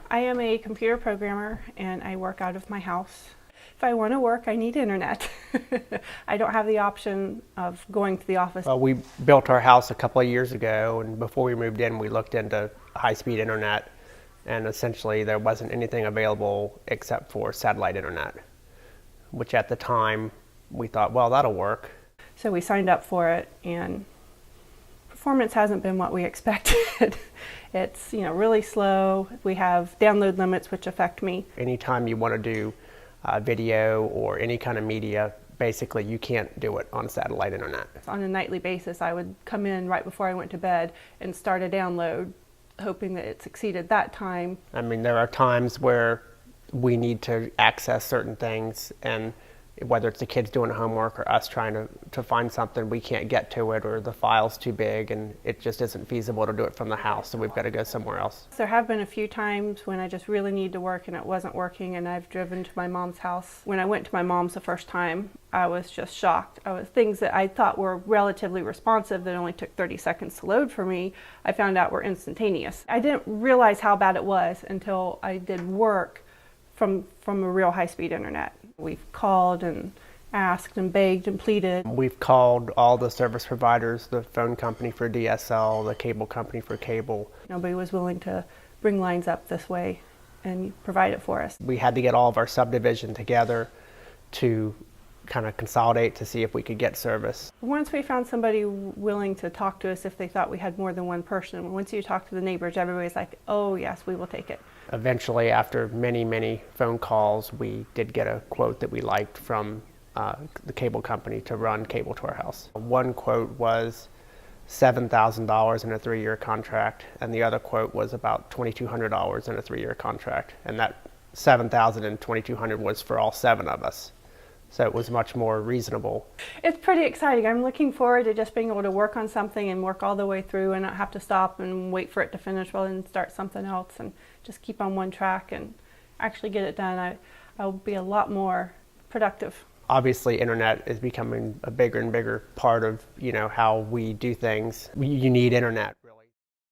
I am a computer programmer and I work out of my house. If I want to work, I need internet. I don't have the option of going to the office. Well, we built our house a couple of years ago, and before we moved in, we looked into high-speed internet, and essentially there wasn't anything available except for satellite internet, which at the time we thought, well, that'll work. So we signed up for it, and performance hasn't been what we expected. It's really slow. We have download limits which affect me. Anytime you want to do video or any kind of media, basically you can't do it on satellite internet. On a nightly basis, I would come in right before I went to bed and start a download, hoping that it succeeded that time. I mean, there are times where we need to access certain things, and whether it's the kids doing homework or us trying to find something, we can't get to it, or the file's too big and it just isn't feasible to do it from the house, so we've got to go somewhere else. There have been a few times when I just really need to work and it wasn't working, and I've driven to my mom's house. When I went to my mom's the first time, I was just shocked. Things that I thought were relatively responsive that only took 30 seconds to load for me, I found out were instantaneous. I didn't realize how bad it was until I did work from a real high-speed internet. We've called and asked and begged and pleaded. We've called all the service providers, the phone company for DSL, the cable company for cable. Nobody was willing to bring lines up this way and provide it for us. We had to get all of our subdivision together to kind of consolidate to see if we could get service. Once we found somebody willing to talk to us if they thought we had more than one person, once you talk to the neighbors, everybody's like, oh yes, we will take it. Eventually, after many phone calls, we did get a quote that we liked from the cable company to run cable to our house. One quote was $7,000 in a 3-year contract, and the other quote was about $2,200 in a 3-year contract. And that $7,000 and $2,200 was for all 7 of us. So it was much more reasonable. It's pretty exciting. I'm looking forward to just being able to work on something and work all the way through and not have to stop and wait for it to finish well and start something else, and just keep on one track and actually get it done. I'll be a lot more productive. Obviously, internet is becoming a bigger and bigger part of how we do things. You need internet.